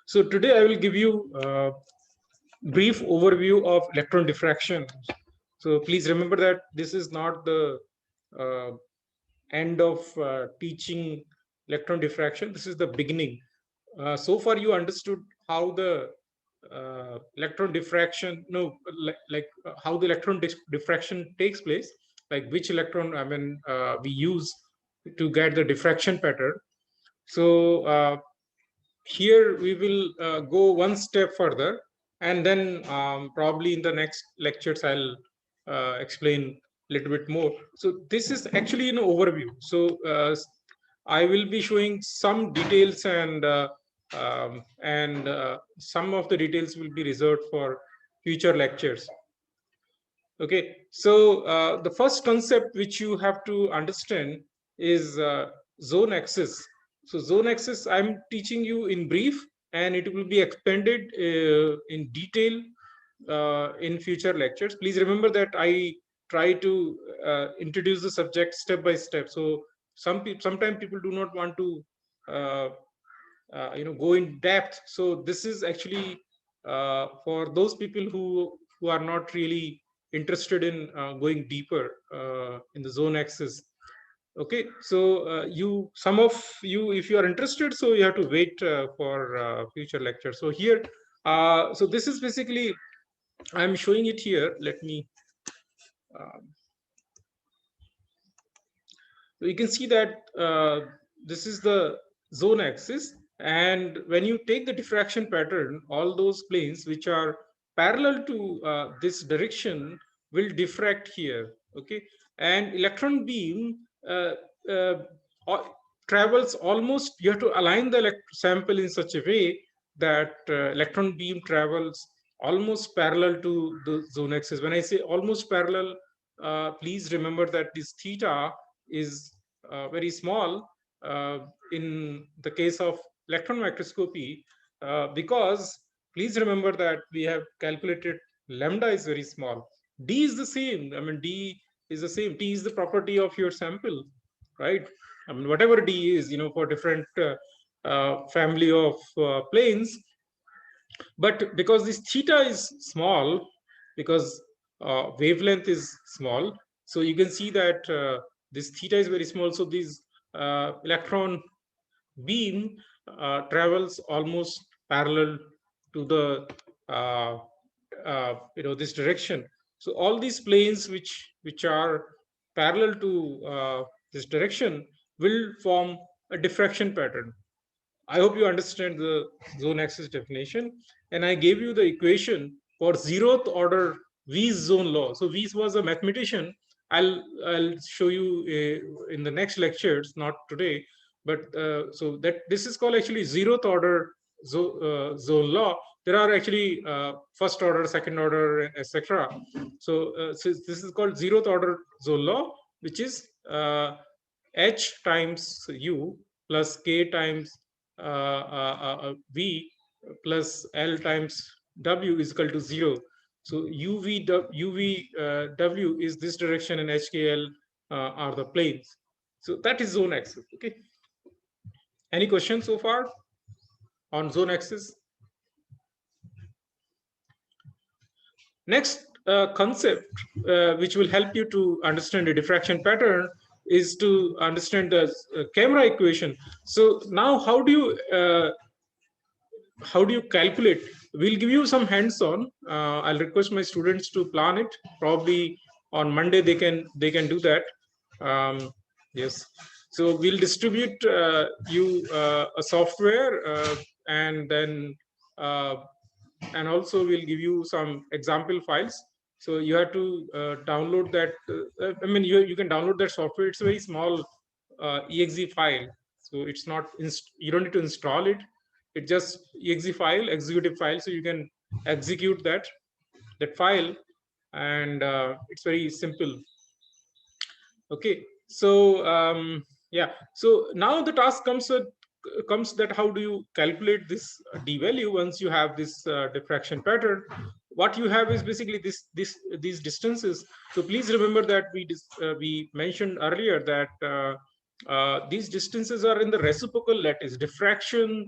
So today I will give you a brief overview of electron diffraction. So please remember that this is not the uh, end of teaching electron diffraction. This is the beginning. So far you understood how the electron diffraction, how the electron diffraction takes place, like which electron we use to get the diffraction pattern. So here we will go one step further, and then probably in the next lectures I'll explain a little bit more. So this is actually an overview. So I will be showing some details, and some of the details will be reserved for future lectures. Okay, so the first concept which you have to understand is zone axis. So zone axis I'm teaching you in brief, and it will be expanded in detail in future lectures. Please remember that I try to introduce the subject step by step. So sometimes people do not want to uh, go in depth. So this is actually for those people who are not really interested in going deeper in the zone axis. Okay, so some of you, if you are interested, so you have to wait for future lectures. So here, so this is basically, I'm showing it here. Let me. So you can see that this is the zone axis, and when you take the diffraction pattern, all those planes which are parallel to this direction will diffract here. Okay, and electron beam uh, travels almost. You have to align the sample in such a way that electron beam travels almost parallel to the zone axis. When I say almost parallel, please remember that this theta is very small in the case of electron microscopy, because please remember that we have calculated lambda is very small. D is the same. I mean, D is the same. T is the property of your sample, right? I mean, whatever D is, for different family of planes. But because this theta is small, because wavelength is small, so you can see that this theta is very small. So this electron beam travels almost parallel to the this direction. So all these planes which are parallel to this direction will form a diffraction pattern. I hope you understand the zone axis definition. And I gave you the equation for zeroth order Wies zone law. So Wies was a mathematician. I'll show you in the next lectures, not today. But so that this is called actually zeroth order zone law. There are actually first order, second order, etc. So this is called zeroth order zone law, which is h times u plus k times v plus L times W is equal to 0. So W is this direction, and HKL are the planes. So that is zone axis. Okay. Any questions so far on zone axis? Next concept which will help you to understand the diffraction pattern is to understand the camera equation. So now how do you calculate? We'll give you some hands-on. I'll request my students to plan it. Probably on Monday they can do that. Yes. So we'll distribute you a software, and then and also we'll give you some example files. So you have to download that. You can download that software. It's a very small exe file. So it's not you don't need to install it. It's just exe file, executive file. So you can execute that file, and it's very simple. Okay. So yeah. So now the task comes that how do you calculate this d value once you have this diffraction pattern? What you have is basically these distances. So please remember that we mentioned earlier that these distances are in the reciprocal lattice. Diffraction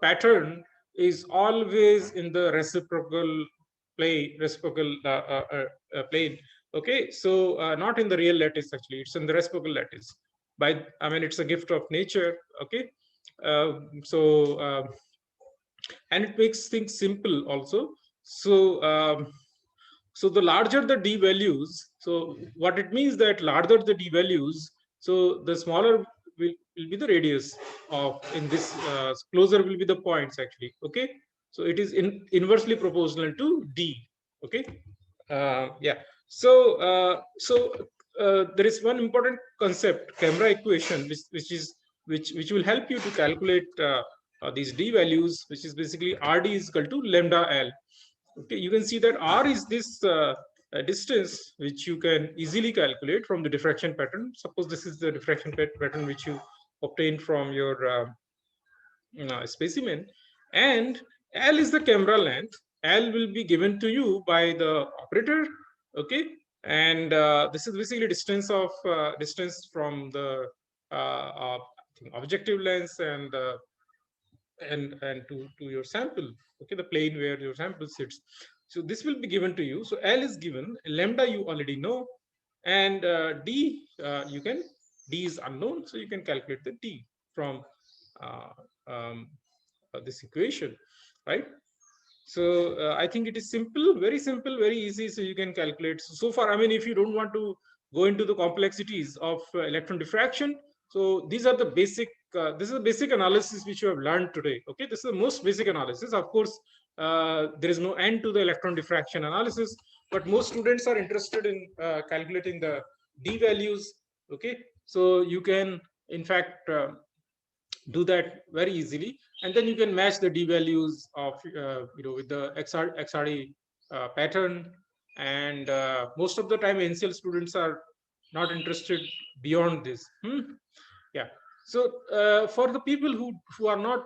pattern is always in the reciprocal plane. Okay, so not in the real lattice, actually it's in the reciprocal lattice. I mean, it's a gift of nature. Okay, so and it makes things simple also. So so the larger the d values, so what it means that larger the d values, so the smaller will be the radius of in this closer will be the points actually. Okay, so it is inversely proportional to d. Okay, yeah. So there is one important concept, camera equation, which will help you to calculate these d values, which is basically rd is equal to lambda l. Okay, you can see that r is this distance which you can easily calculate from the diffraction pattern. Suppose this is the diffraction pattern which you obtained from your specimen, and L is the camera length. L will be given to you by the operator. Okay, and this is basically distance from the objective lens and to your sample. Okay, the plane where your sample sits. So this will be given to you. So L is given, lambda you already know, and D D is unknown, so you can calculate the D from uh, um, this equation, right? So I think it is simple, very easy. So you can calculate. So far, I mean, if you don't want to go into the complexities of electron diffraction, so these are the basic. This is the basic analysis which you have learned today. Okay, this is the most basic analysis. Of course, there is no end to the electron diffraction analysis, but most students are interested in calculating the d values. Okay, so you can, in fact, do that very easily, and then you can match the d values of with the XRD pattern. And most of the time NCL students are not interested beyond this. Yeah, so for the people who are not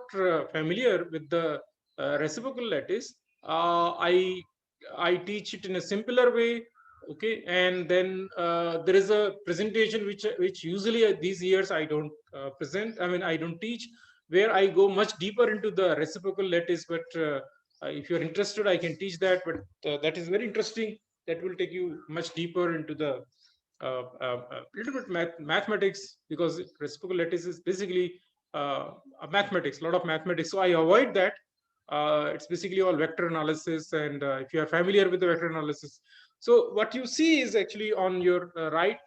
familiar with the reciprocal lattice, I teach it in a simpler way. Okay, and then there is a presentation which usually these years I don't present, I mean I don't teach, where I go much deeper into the reciprocal lattice. But if you're interested, I can teach that. But that is very interesting. That will take you much deeper into the a little bit mathematics, because reciprocal lattice is basically a mathematics, a lot of mathematics. So I avoid that. It's basically all vector analysis, and if you are familiar with the vector analysis, so what you see is actually on your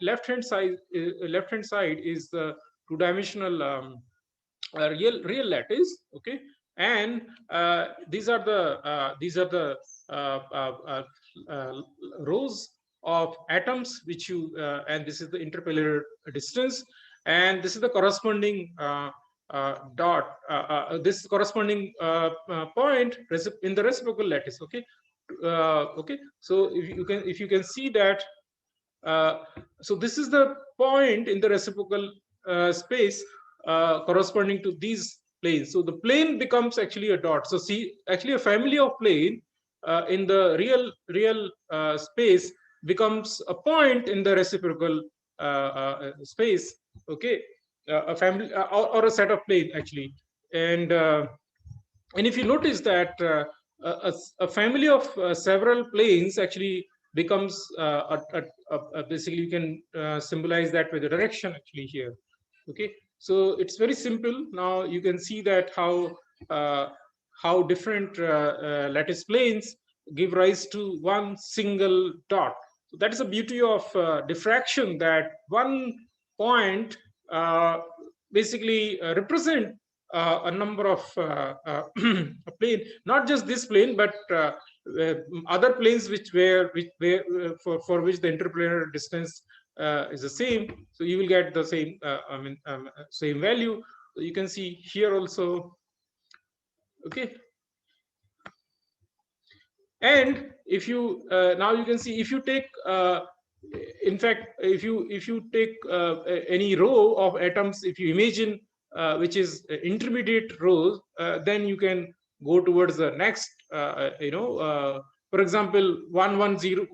left hand side is the two-dimensional real lattice. Okay, and these are the uh, uh, uh, uh, rows of atoms which you and this is the interpellular distance, and this is the corresponding dot this corresponding point in the reciprocal lattice. Okay, okay, so if you can see that, so this is the point in the reciprocal space corresponding to these planes. So the plane becomes actually a dot. So see, actually a family of plane in the real space becomes a point in the reciprocal space. Okay, a family or a set of plane actually. And if you notice that a family of several planes actually becomes basically, you can symbolize that with the direction actually here. Okay, so it's very simple. Now you can see that uh, how different lattice planes give rise to one single dot. So that is the beauty of diffraction, that one point basically represent a number of plane, not just this plane, but other planes for which the interplanar distance is the same. So you will get the same same value. So you can see here also. Okay, and if you now you can see, if you take in fact, if you take any row of atoms, if you imagine which is intermediate rows, then you can go towards the next for example 110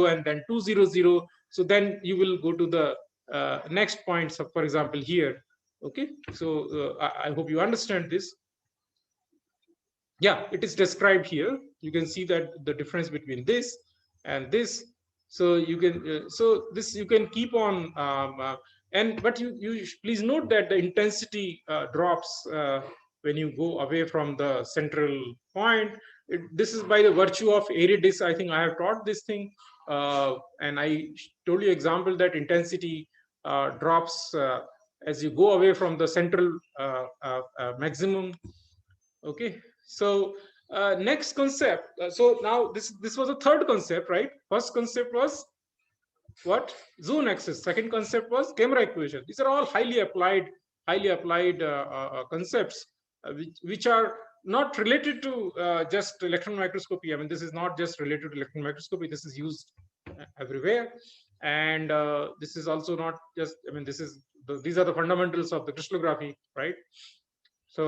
and then 200. So then you will go to the next points of, for example, here. Okay, so I hope you understand this. Yeah, it is described here. You can see that the difference between this and this. So you can so this you can keep on and but you please note that the intensity drops when you go away from the central point. This is by the virtue of Eurydice. I think I have taught this thing, and I told you example that intensity drops as you go away from the central maximum. Okay, so next concept. So now this was a third concept, right? First concept was what? Zone axis. Second concept was camera equation. These are all highly applied concepts, which are not related to just electron microscopy. I mean, this is not just related to electron microscopy. This is used everywhere, and this is also not just. I mean, these are the fundamentals of the crystallography, right? So,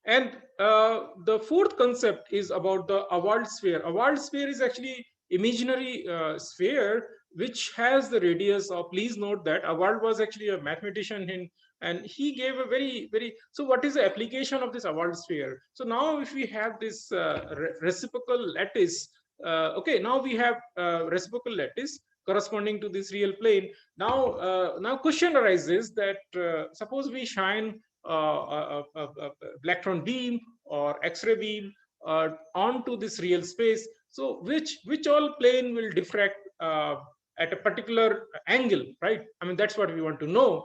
and the fourth concept is about the Awald sphere. Awald sphere is actually imaginary sphere which has the radius of. Please note that Awald was actually a mathematician and he gave a very. So what is the application of this Awald sphere? So now if we have this reciprocal lattice, okay, now we have reciprocal lattice corresponding to this real plane. Now question arises that suppose we shine a electron beam or X-ray beam onto this real space. So which all plane will diffract at a particular angle, right? I mean, that's what we want to know.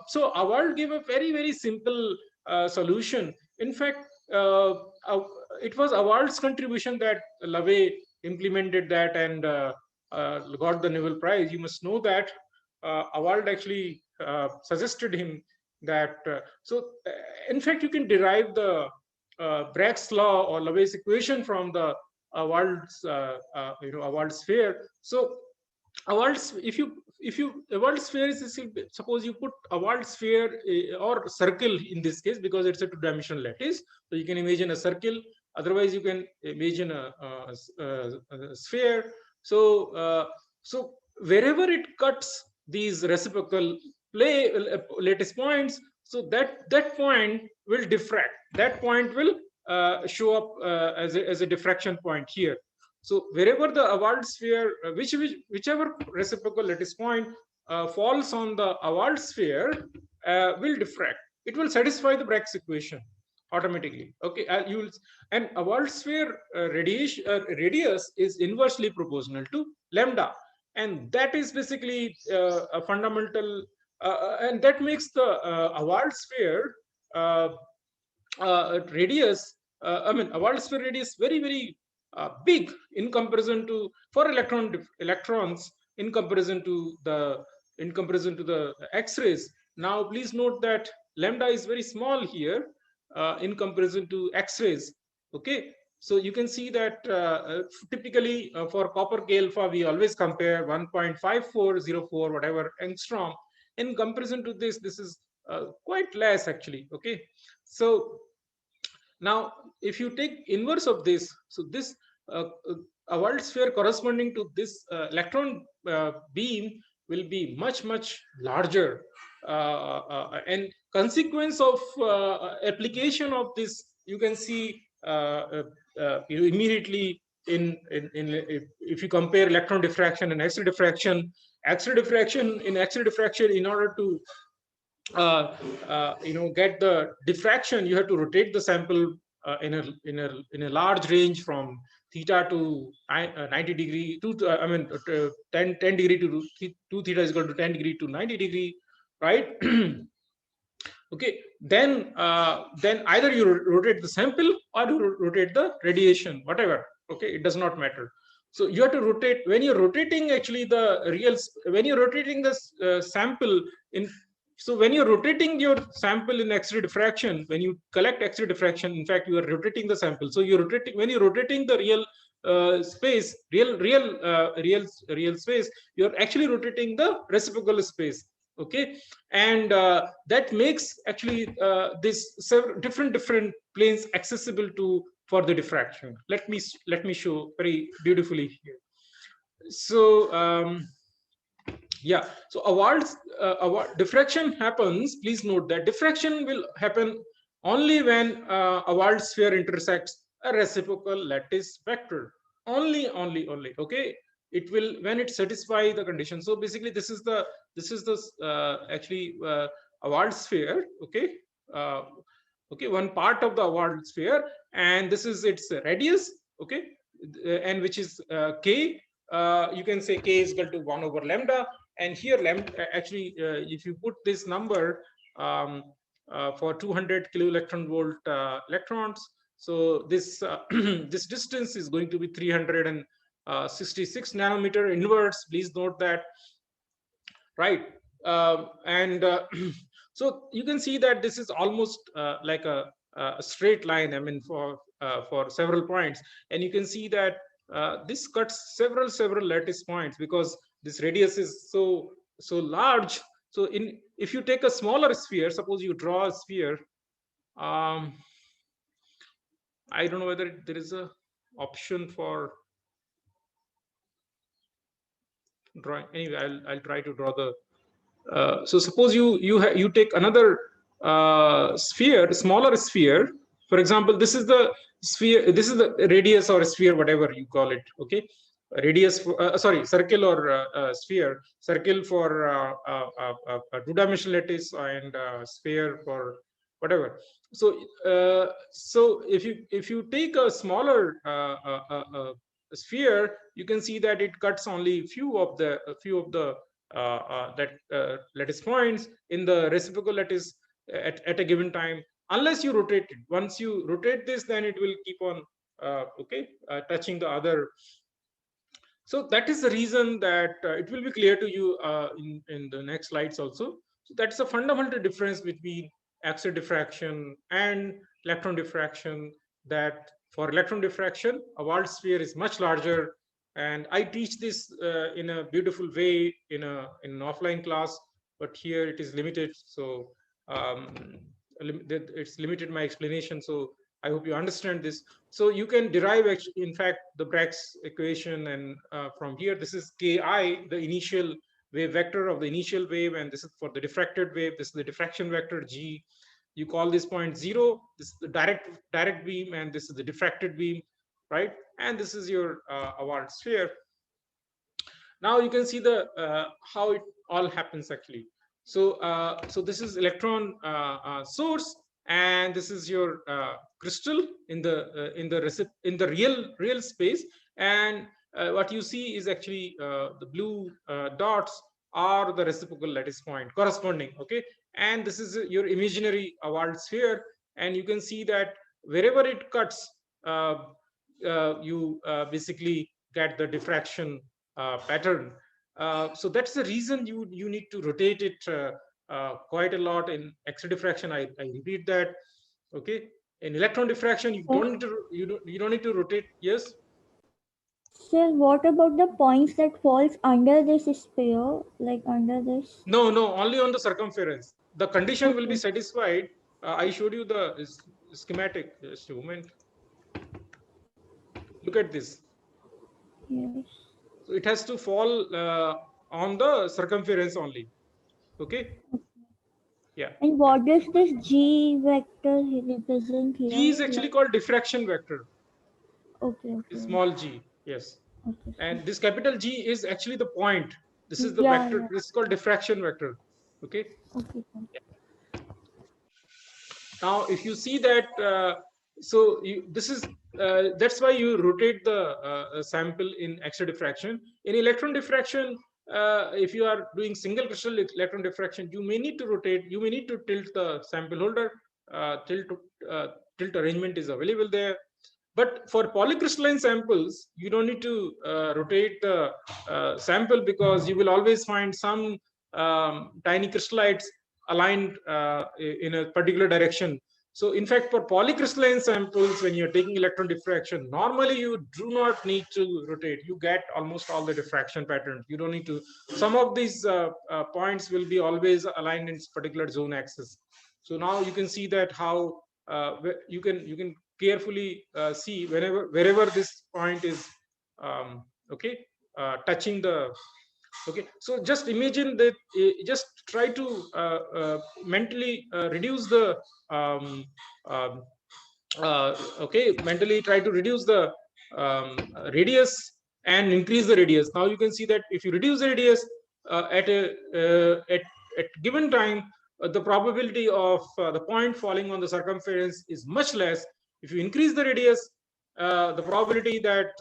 So Awald gave a very simple solution. In fact, it was Awald's contribution that LaVey implemented that and got the Nobel Prize. You must know that Awald actually suggested him that in fact you can derive the Bragg's law or LaVey's equation from the Awald's Awald sphere. So Awald's, if you Awald sphere is, suppose you put Awald sphere or circle in this case, because it's a two-dimensional lattice, so you can imagine a circle. Otherwise you can imagine a sphere. So so wherever it cuts these reciprocal lattice points, so that point will diffract. That point will show up as a diffraction point here. So wherever the Awald sphere, whichever reciprocal lattice point falls on the Awald sphere will diffract. It will satisfy the Bragg's equation automatically. Okay, you will, and Awald sphere radius is inversely proportional to lambda, and that is basically a fundamental, and that makes the Awald sphere radius. I mean, Awald sphere radius very big in comparison to for electrons in comparison to the X-rays. Now, please note that lambda is very small here in comparison to X-rays. Okay, so you can see that typically for copper K alpha we always compare 1.5404 whatever angstrom. In comparison to this is quite less actually. Okay, so now if you take inverse of this, so this Awald sphere corresponding to this electron beam will be much larger, and consequence of application of this you can see immediately in if you compare electron diffraction and X-ray diffraction. In X-ray diffraction, in order to get the diffraction, you have to rotate the sample in a large range from theta to 90 degree to 10 degree to 2 theta is equal to 10 degree to 90 degree, right? Okay, then either you rotate the sample or you rotate the radiation, whatever. Okay, it does not matter. So you have to rotate. When you're rotating actually when you're rotating the sample in, so when you're rotating your sample in X-ray diffraction, when you collect X-ray diffraction, in fact you are rotating the sample. So you're rotating, when you're rotating the real space, real space, you're actually rotating the reciprocal space. Okay, and that makes actually this different planes accessible to for the diffraction. Let me show very beautifully here. So yeah, so Awald diffraction happens. Please note that diffraction will happen only when a world sphere intersects a reciprocal lattice vector. Only, okay. It will when it satisfy the condition. So basically, this is the actually a world sphere. Okay, uh, okay, one part of the world sphere, and this is its radius. Okay, and which is k. You can say k is equal to 1 over lambda, and here lambda actually, if you put this number um, for 200 kilo electron volt electrons, so this this distance is going to be 366 nanometer inverse. Please note that, right? And so you can see that this is almost like a straight line. I mean, for several points, and you can see that this cuts several lattice points because this radius is so large. So in if you take a smaller sphere, suppose you draw a sphere, um, I don't know whether there is a option for drawing. Anyway, I'll try to draw the. So suppose you take another sphere, smaller sphere. For example, this is the sphere. This is the radius or sphere, whatever you call it. Okay, radius. For, sorry, circle or sphere. Circle for two-dimensional lattice, and sphere for whatever. So so if you take a smaller sphere, you can see that it cuts only few of the that lattice points in the reciprocal lattice at a given time, unless you rotate it. Once you rotate this, then it will keep on okay, touching the other. So that is the reason that it will be clear to you in the next slides also. So that's a fundamental difference between X-ray diffraction and electron diffraction, that for electron diffraction, a world sphere is much larger. And I teach this in a beautiful way in an offline class, but here it is limited. So it's limited my explanation. So I hope you understand this. So you can derive, actually, in fact, the Bragg's equation, and from here, this is Ki, the initial wave vector of the initial wave, and this is for the diffracted wave. This is the diffraction vector G. You call this point 0. This is the direct beam, and this is the diffracted beam, right? And this is your award sphere. Now you can see the how it all happens actually. So so this is electron source, and this is your crystal in the real space. And what you see is actually the blue dots are the reciprocal lattice point corresponding. Okay, and this is your imaginary award sphere, and you can see that wherever it cuts, you basically get the diffraction pattern. So that's the reason you need to rotate it quite a lot in X-ray diffraction. I repeat that. Okay, in electron diffraction, you don't need to you don't need to rotate. Yes. Sir, what about the points that falls under this sphere, like under this? No, only on the circumference. The condition will be Okay. satisfied. I showed you the schematic. Just a moment. Look at this. Yes. So it has to fall on the circumference only. Okay. Yeah. And what does this G vector represent G is here? actually Like, called diffraction vector. okay, okay, Small g. Yes. okay, sir. And this capital G is actually the point. This is the Yeah, vector. yeah. This is called diffraction vector. Okay. Okay, sir. Now, if you see that, so this is that's why you rotate the sample in X-ray diffraction. In electron diffraction, if you are doing single crystal electron diffraction, you may need to rotate. You may need to tilt the sample holder. Tilt arrangement is available there. But for polycrystalline samples, you don't need to rotate the sample, because you will always find some tiny crystallites aligned in a particular direction. So in fact, for polycrystalline samples, when you're taking electron diffraction, normally you do not need to rotate. You get almost all the diffraction patterns. You don't need to. Some of these points will be always aligned in particular zone axis. So now you can see that how you can carefully see wherever this point is okay, touching the Okay, so just imagine that, just try to mentally reduce the um, um, okay, mentally try to reduce the radius and increase the radius. Now you can see that if you reduce the radius at given time, the probability of the point falling on the circumference is much less. If you increase the radius, the probability that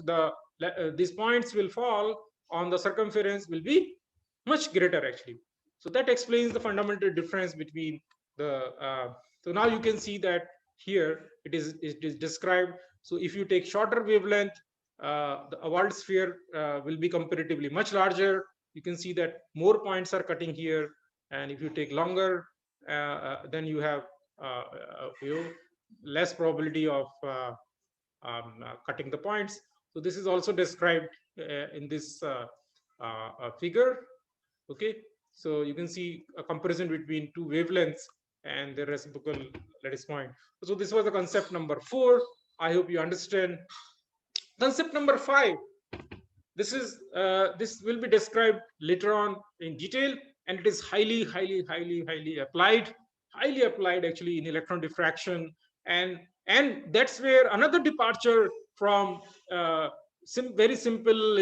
these points will fall on the circumference will be much greater actually. So that explains the fundamental difference between the so now you can see that here it is described. So if you take shorter wavelength, a world sphere will be comparatively much larger. You can see that more points are cutting here, and if you take longer, then you have less probability of cutting the points. So this is also described in this figure. Okay, so you can see a comparison between two wavelengths and their reciprocal lattice point. So this was the concept number 4. I hope you understand. Concept number 5. This will be described later on in detail, and it is highly applied actually in electron diffraction, and that's where another departure from very simple,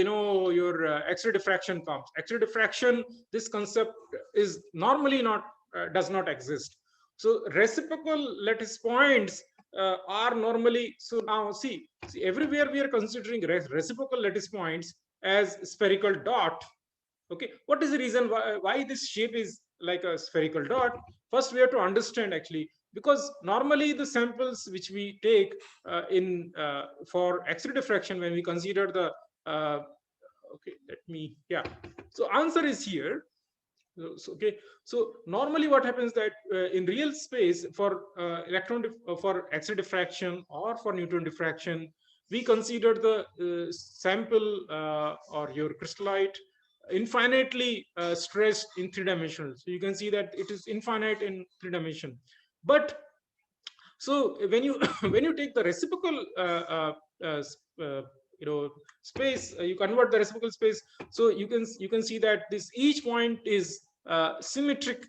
your X-ray diffraction comes. X-ray diffraction, this concept is normally not does not exist. So reciprocal lattice points are normally, so now see everywhere we are considering reciprocal lattice points as spherical dot. Okay, what is the reason why this shape is like a spherical dot? First we have to understand actually, because normally the samples which we take in for X-ray diffraction, when we consider the okay, let me, yeah, so answer is here. Okay, so normally what happens that in real space, for for X-ray diffraction or for neutron diffraction, we consider the sample or your crystallite infinitely stressed in 3-dimensional. So you can see that it is infinite in 3 dimension. But so when you when you take the reciprocal uh, uh, space, you convert the reciprocal space, so you can see that this each point is symmetric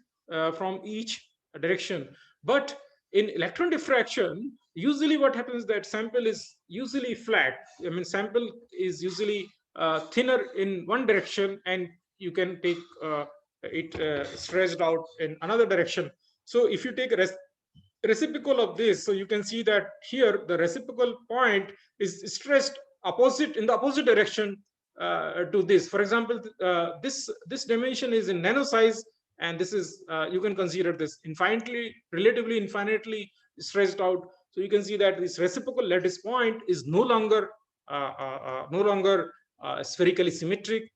from each direction. But in electron diffraction, usually what happens that sample is usually flat. I mean, sample is usually thinner in one direction, and you can take it stretched out in another direction. So if you take a reciprocal of this, so you can see that here the reciprocal point is stretched opposite in the opposite direction to this. For example, this dimension is in nano size, and this is you can consider this infinitely, relatively infinitely stretched out. So you can see that this reciprocal lattice point is no longer spherically symmetric,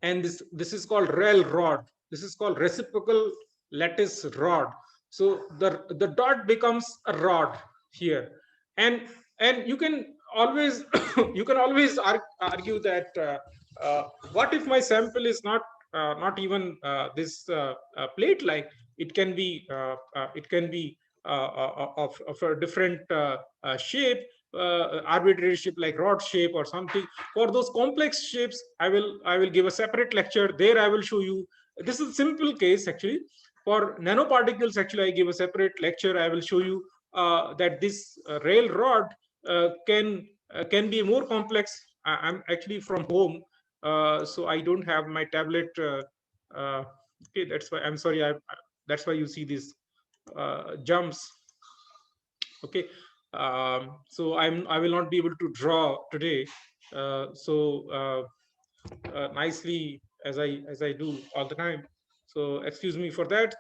and this is called REL rod. This is called reciprocal lattice rod. So the dot becomes a rod here, and you can always you can always argue that what if my sample is not even this plate like, it can be of a different shape, arbitrary shape like rod shape or something. For those complex shapes, I will give a separate lecture. There I will show you. This is a simple case actually. For nanoparticles, actually I give a separate lecture. I will show you that this rail rod can be more complex. I'm actually from home, so I don't have my tablet. Okay, that's why I'm sorry. That's why you see these jumps. Okay, so I will not be able to draw today nicely as I do all the time. So excuse me for that.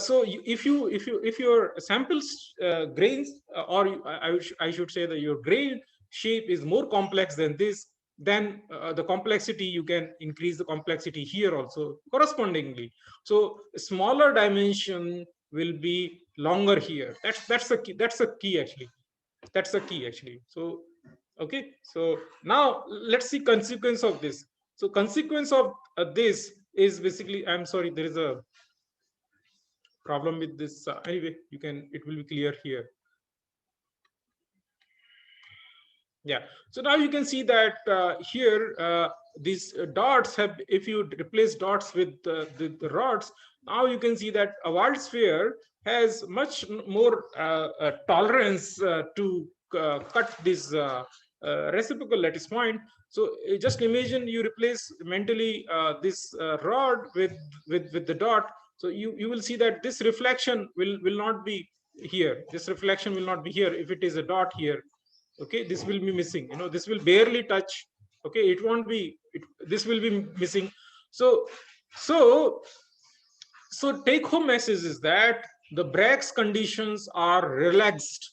So if your samples grains I should say that your grain shape is more complex than this, then the complexity, you can increase the complexity here also correspondingly. So smaller dimension will be longer here. That's the key. That's the key actually. That's the key actually. So okay, so now let's see consequence of this. So consequence of this is basically, I'm sorry, there is a problem with this. Anyway, it will be clear here. Yeah. So now you can see that here these dots have, if you replace dots with the rods, now you can see that a Wald sphere has much more tolerance to cut this reciprocal lattice point. So just imagine you replace mentally this rod with the dot. So you will see that this reflection will not be here. This reflection will not be here if it is a dot here. Okay, this will be missing, you know, this will barely touch. Okay, it won't be this will be missing. So so so take home message is that the Bragg's conditions are relaxed.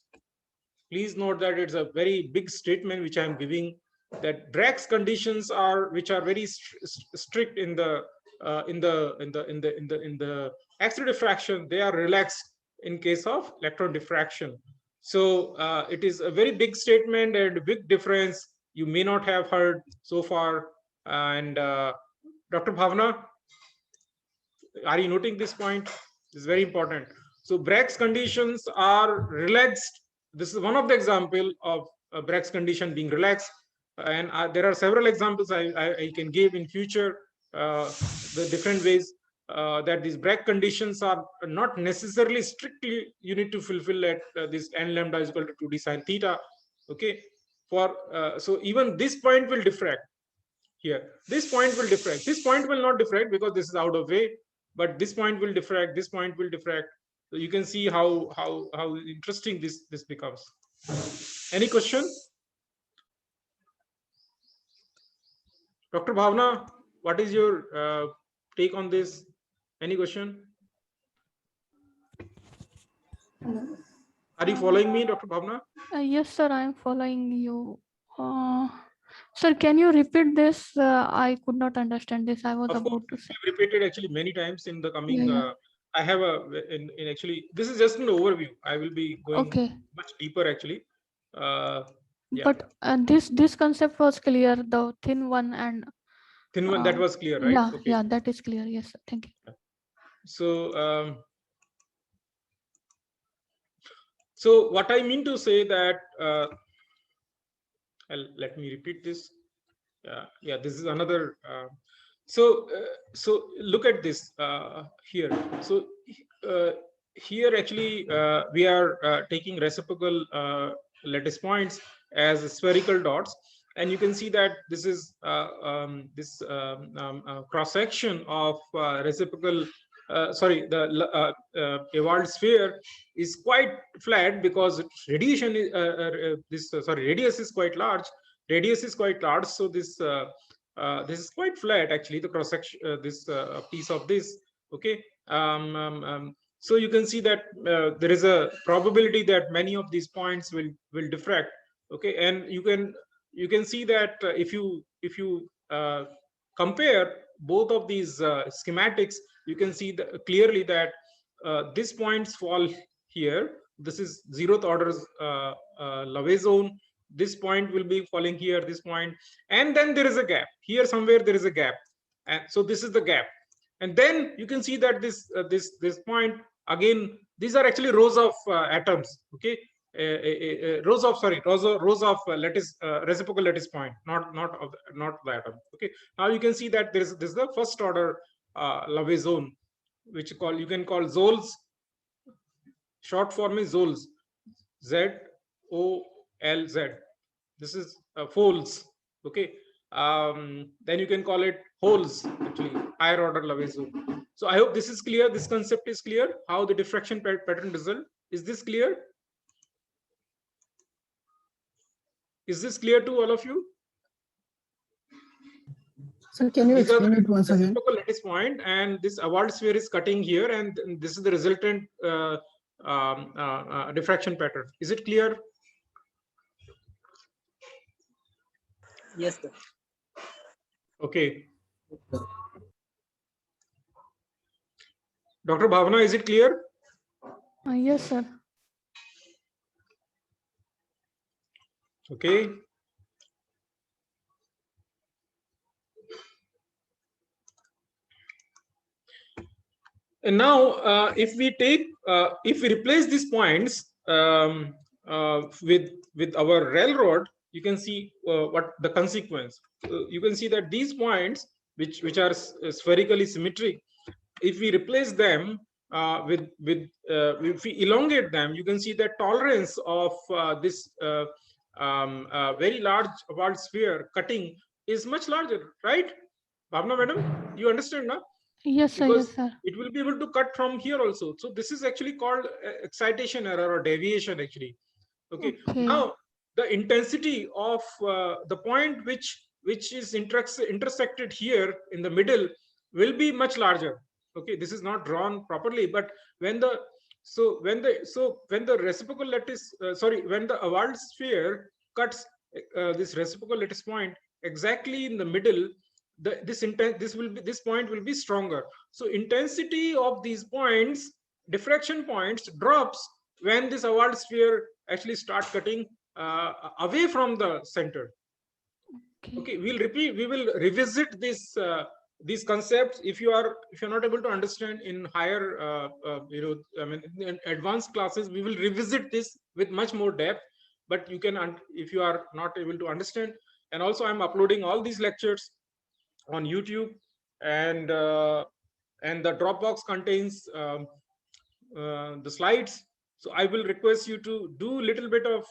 Please note that it's a very big statement which I am giving, that Bragg's conditions are, which are very strict in the X-ray diffraction, they are relaxed in case of electron diffraction. So it is a very big statement and a big difference you may not have heard so far. And Dr. Bhavna, are you noting this point? This is very important. So Bragg's conditions are relaxed. This is one of the example of Bragg's condition being relaxed. And there are several examples I can give in future, the different ways that these Bragg conditions are not necessarily strictly you need to fulfill at this n lambda is equal to 2d sine theta. Okay, for so even this point will diffract here. This point will diffract. This point will not diffract because this is out of way, but this point will diffract. This point will diffract. So you can see how interesting this becomes. Any question? Dr. Bhavna, what is your take on this? Any question? Are you following me, Dr. Bhavna? Yes, sir, I am following you. Sir, can you repeat this? I could not understand this. I was Of about course, to say. I've repeated actually many times in the coming. Yeah. I have in actually, this is just an overview. I will be going much deeper actually. Yeah. But this concept was clear, the thin one and Thin one, that was clear, right? Yeah, okay. yeah, that is clear. Yes, sir. Thank you. So so what I mean to say that let me repeat this. Yeah, this is another. So look at this here. So here actually we are taking reciprocal lattice points as spherical dots, and you can see that this is this cross section of reciprocal. Sorry, the Ewald sphere is quite flat because radiation is radius is quite large. Radius is quite large, so this is quite flat actually. The cross section, this piece of this. Okay. So you can see that there is a probability that many of these points will diffract. Okay, and you can see that if you compare both of these schematics, you can see clearly that these points fall here. This is 0th order Lave zone. This point will be falling here, this point, and then there is a gap here somewhere. There is a gap, and so this is the gap. And then you can see that this point again. These are actually rows of atoms. Okay, rows of lattice reciprocal lattice point, not the atom. Okay, now you can see that this is the first order Lave zone, which you can call Zoles. Short form is Zoles, ZOLZ. This is folds. Okay, then you can call it holes, actually higher order Lave zone. So I hope this is clear. This concept is clear, how the diffraction pattern result. Is this clear? Is this clear to all of you? So can you explain it once again? Lattice point, and this Ewald sphere is cutting here, and this is the resultant diffraction pattern. Is it clear? Yes, sir. Okay. Dr. Bhavna, is it clear? Yes, sir. Okay. And now, if we replace these points with our railroad, you can see what the consequence. You can see that these points, which are spherically symmetric, if we replace them if we elongate them, you can see that tolerance of this very large Wald sphere cutting is much larger, right? Bhavna madam, you understand now? Yes, sir. Because Yes, sir. it will be able to cut from here also. So this is actually called excitation error or deviation actually. Okay. Okay. Now the intensity of the point which is intersected here in the middle will be much larger. Okay, this is not drawn properly, but when the reciprocal lattice when the Wald sphere cuts this reciprocal lattice point exactly in the middle, this point will be stronger. So intensity of these points, diffraction points, drops when this Wald sphere actually start cutting away from the center. Okay, we will revisit this these concepts if you're not able to understand in higher in advanced classes. We will revisit this with much more depth, but you can if you are not able to understand. And also I'm uploading all these lectures on YouTube, and the Dropbox contains the slides. So I will request you to do a little bit of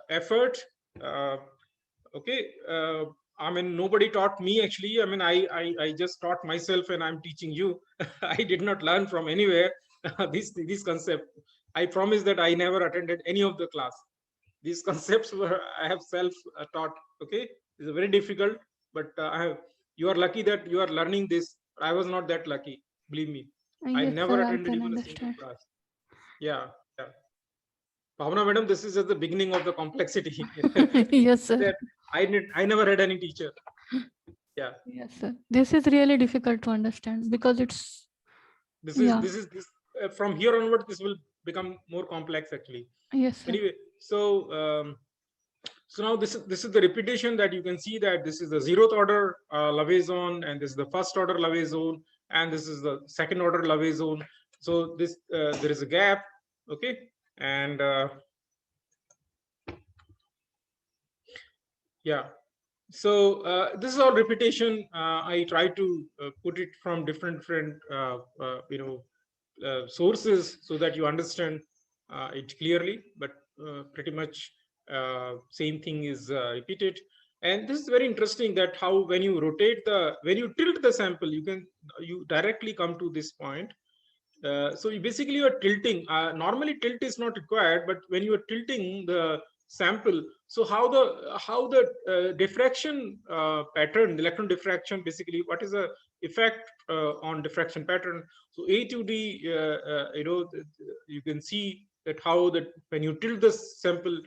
effort. Okay, I mean, nobody taught me actually. I mean, I just taught myself, and I'm teaching you. I did not learn from anywhere these concepts. I promise that I never attended any of the class. These concepts were I have self-taught. Okay, it's very difficult, but you are lucky that you are learning this. I was not that lucky, believe me. Yes, I never sir, attended I even a single class. Yeah. Bhavna madam, this is just the beginning of the complexity. Yes, sir. I never had any teacher. Yeah. Yes, sir. This is really difficult to understand because it's. This is from here onward, this will become more complex actually. Yes, sir. Anyway, so so now this is the repetition that you can see that this is the 0th order Lavey zone, and this is the 1st order Lavey zone, and this is the 2nd order Lavey zone. So this there is a gap. Okay. And yeah, so this is all repetition. I try to put it from different sources so that you understand it clearly, but pretty much same thing is repeated. And this is very interesting that how when you tilt the sample, you directly come to this point. So you basically are tilting. Normally tilt is not required, but when you are tilting the sample, so how the diffraction pattern, electron diffraction, basically what is the effect on diffraction pattern? So A to D, you can see that how that when you tilt the sample,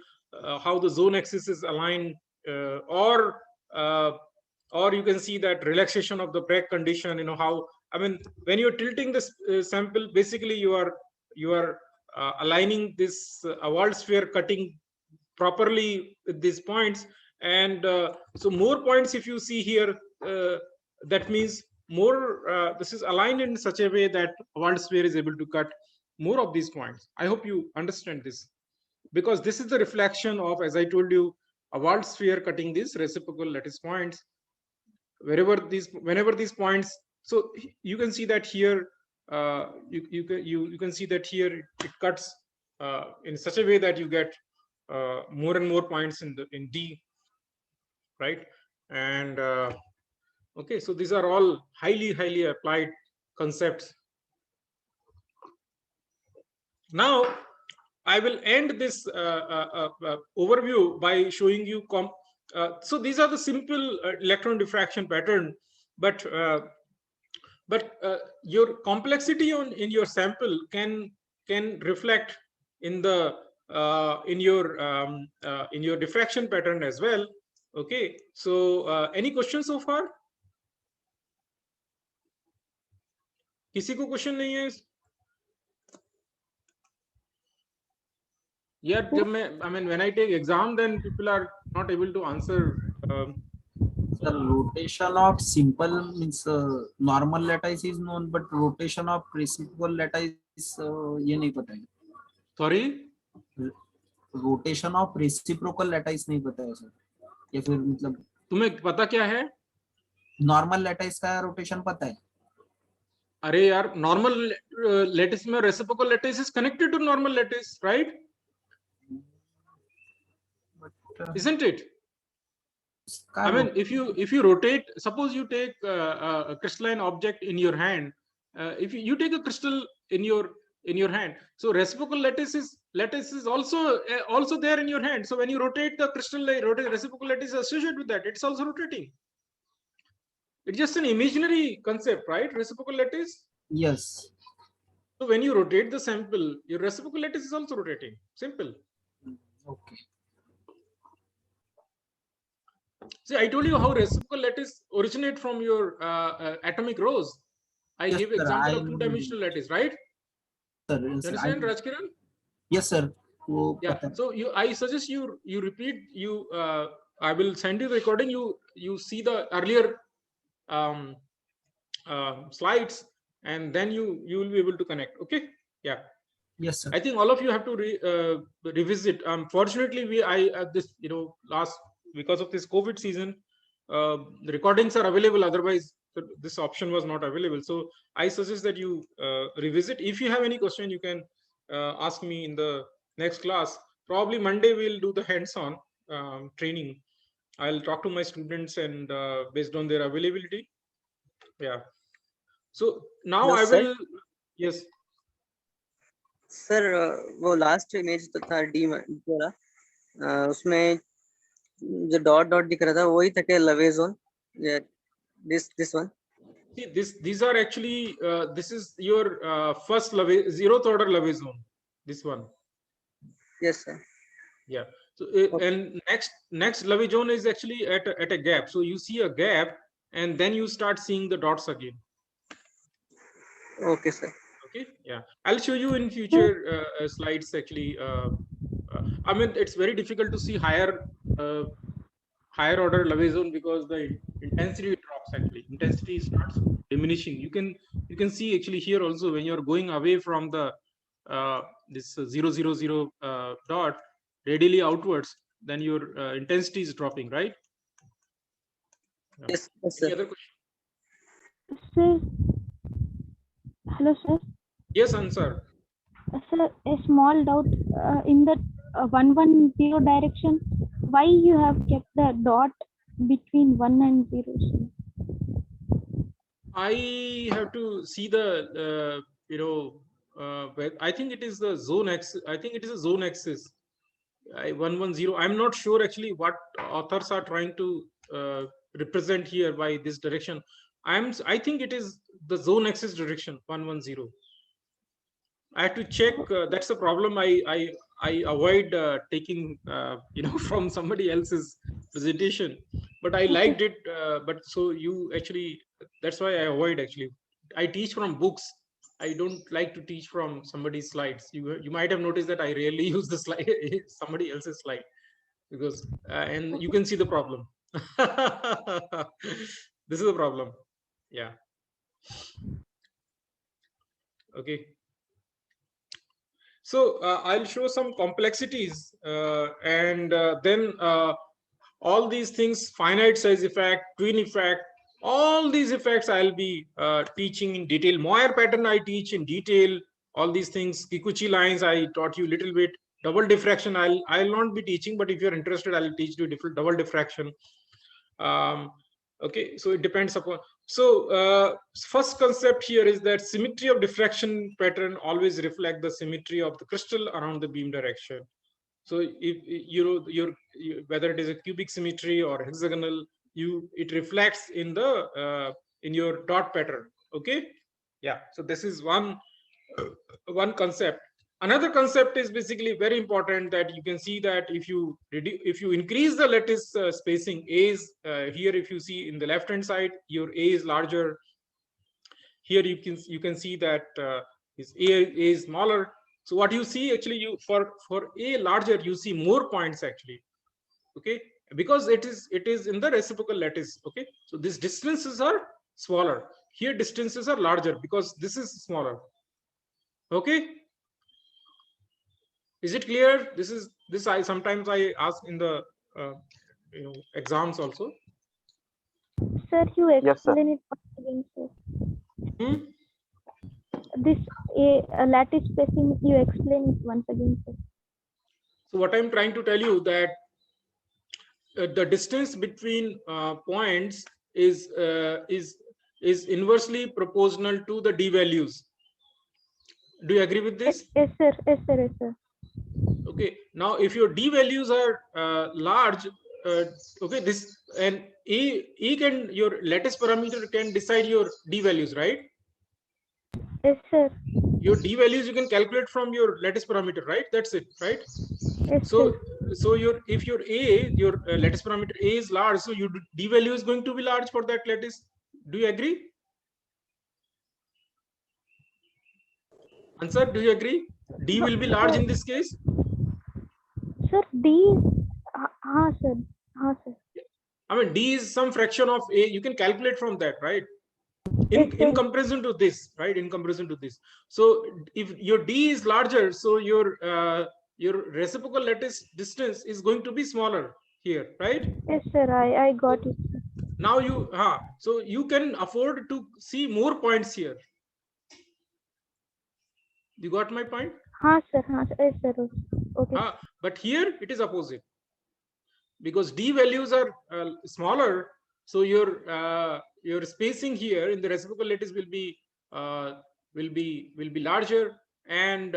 how the zone axis is aligned, or you can see that relaxation of the Bragg condition. How, I mean, when you're tilting this sample, basically you are aligning this Wald sphere cutting properly with these points. And so more points, if you see here, that means more this is aligned in such a way that Wald sphere is able to cut more of these points. I hope you understand this, because this is the reflection of, as I told you, a Wald sphere cutting these reciprocal lattice points. Whenever these points, so you can see that here you can see that here it cuts in such a way that you get more and more points in D, right? And okay, so these are all highly applied concepts. Now I will end this overview by showing you so these are the simple electron diffraction pattern, but your complexity in your sample can reflect in the in your diffraction pattern as well. Okay, so any questions so far? किसी को question नहीं है? Yeah, I mean, when I take exam, then people are not able to answer. The rotation of simple means normal lattice is known, but rotation of reciprocal lattice ये नहीं पता है. Sorry? Rotation of reciprocal lattice नहीं पता है sir. या फिर मतलब तुम्हें पता क्या है? नॉर्मल लैटिस का रोटेशन पता है? अरे यार, नॉर्मल लैटिस में reciprocal lattice is connected to normal lattice, right? Isn't it? I mean, if you rotate, suppose you take a crystalline object in your hand, if you take a crystal in your hand, so reciprocal lattice is also there in your hand. So when you rotate the crystal, reciprocal lattice is associated with that. It's also rotating. It's just an imaginary concept, right? Reciprocal lattice. Yes. So when you rotate the sample, your reciprocal lattice is also rotating. Simple. Okay. See, I told you how reciprocal lattice originate from your atomic rows. I Yes, gave sir, example I of two-dimensional lattice, right? Sir, You yes, sir, understand, Rajkiran? yes, sir. वो Yeah. पता है. So I suggest you repeat. I will send you the recording. You see the earlier slides, and then you will be able to connect. Okay. Yeah. Yes, sir. I think all of you have to revisit. Fortunately, this last, because of this COVID season, the recordings are available. Otherwise, this option was not available. So I suggest that you revisit. If you have any question, you can ask me in the next class. Probably Monday we'll do the hands-on training. I'll talk to my students and based on their availability. Yeah. So now Hello, I sir. will. Yes. Sir वो last image तो था D वाला, उसमें जो dot dot दिख रहा था वही था क्या लवे zone? This one. See, these are actually this is your first zeroth order Lave zone. This one. Yes, sir. Yeah. So and next Lave zone is actually at a gap. So you see a gap, and then you start seeing the dots again. Okay, sir. Okay. Yeah. I'll show you in future slides. Actually, I mean, it's very difficult to see higher order Lave zone because the intensity drops. Actually, intensity starts diminishing. You can see actually here also when you're going away from the this 000 dot radially outwards, then your intensity is dropping, right? Yes, yes, Any sir. other question? Sir, hello, sir. Yes, answer. Sir, a small doubt in the 110 direction. Why you have kept the dot between 1 and 0? Sir? I have to see the I think it is the zone axis. I think it is a zone axis. 110. I'm not sure actually what authors are trying to represent here by this direction. I think it is the zone axis direction 110. I have to check. That's the problem. I avoid taking from somebody else's presentation, but I liked it. But so you actually, that's why I avoid actually. I teach from books. I don't like to teach from somebody's slides. You might have noticed that I rarely use the slide somebody else's slide because and you can see the problem. This is the problem. Yeah. Okay. So I'll show some complexities and then all these things, finite size effect, twin effect, all these effects I'll be teaching in detail. Moir pattern I teach in detail. All these things, Kikuchi lines I taught you a little bit. Double diffraction I'll not be teaching, but if you're interested, I'll teach you different double diffraction. Okay, so it depends upon. So first concept here is that symmetry of diffraction pattern always reflect the symmetry of the crystal around the beam direction. So if whether it is a cubic symmetry or hexagonal, it reflects in the in your dot pattern. Okay, yeah. So this is one concept. Another concept is basically very important, that you can see that if you increase the lattice spacing, A is here, if you see in the left hand side, your A is larger. Here you can see that is A is smaller. So what you see actually, for A larger, you see more points actually. Okay, because it is in the reciprocal lattice. Okay, so these distances are smaller. Here distances are larger because this is smaller. Okay. Is it clear? This I sometimes I ask in the exams also. Sir, you Yes, sir. explain it once again, sir. Hmm? This lattice spacing, you explain it once again, sir. So what I'm trying to tell you that the distance between points is inversely proportional to the d values. Do you agree with this? Yes, sir. Yes, sir. Yes, sir. Okay. Now, if your d values are large, okay, this and e can your lattice parameter can decide your d values, right? Yes, sir. Your d values you can calculate from your lattice parameter, right? That's it, right? Yes, So, sir. if your lattice parameter a is large, so your d value is going to be large for that lattice. Do you agree? Answer, do you agree? D will be large in this case. Sir, D is, sir. Sir. I mean, D is some fraction of A. You can calculate from that, right? Yes, In sir. comparison to this, right? In comparison to this. So if your D is larger, so your reciprocal lattice distance is going to be smaller here, right? Yes, sir. I got it. Now so you can afford to see more points here. You got my point? Sir. Yes, sir. Okay. But here it is opposite, because d values are smaller, so your spacing here in the reciprocal lattice will be larger, and